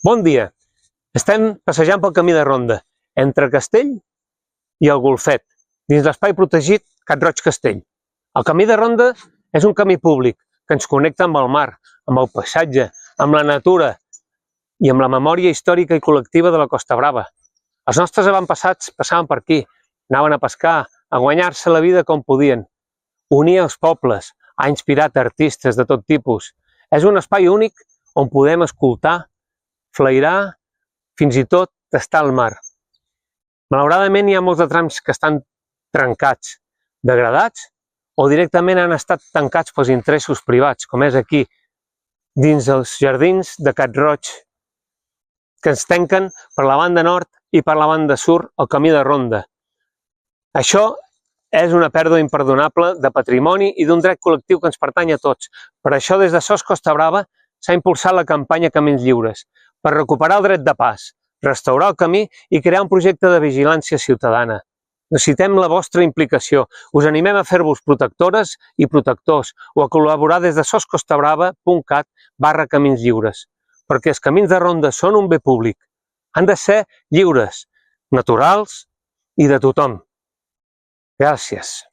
Bon dia! Estem passejant pel camí de ronda, entre Castell i el Golfet, dins l'espai protegit Cat Roig Castell. El camí de ronda és un camí públic que ens connecta amb el mar, amb el paisatge, amb la natura i amb la memòria històrica i col·lectiva de la Costa Brava. Els nostres avantpassats passaven per aquí, anaven a pescar, a guanyar-se la vida com podien. Unia els pobles, ha inspirat artistes de tot tipus. És un espai únic on podem escoltar, flairar, fins i tot tastar el mar. Malauradament hi ha molts de trams que estan trencats, degradats o directament han estat tancats pels interessos privats, com és aquí, dins els jardins de Cat Roig, que ens tanquen per la banda nord i per la banda sud el camí de ronda. Això és una pèrdua imperdonable de patrimoni i d'un dret col·lectiu que ens pertany a tots. Per això, des de SOS Costa Brava s'ha impulsat la campanya Camins Lliures, per recuperar el dret de pas, restaurar el camí i crear un projecte de vigilància ciutadana. Necessitem la vostra implicació. Us animem a fer-vos protectores i protectors o a col·laborar des de soscostabrava.cat/camins lliures, perquè els camins de ronda són un bé públic. Han de ser lliures, naturals i de tothom. Gràcies.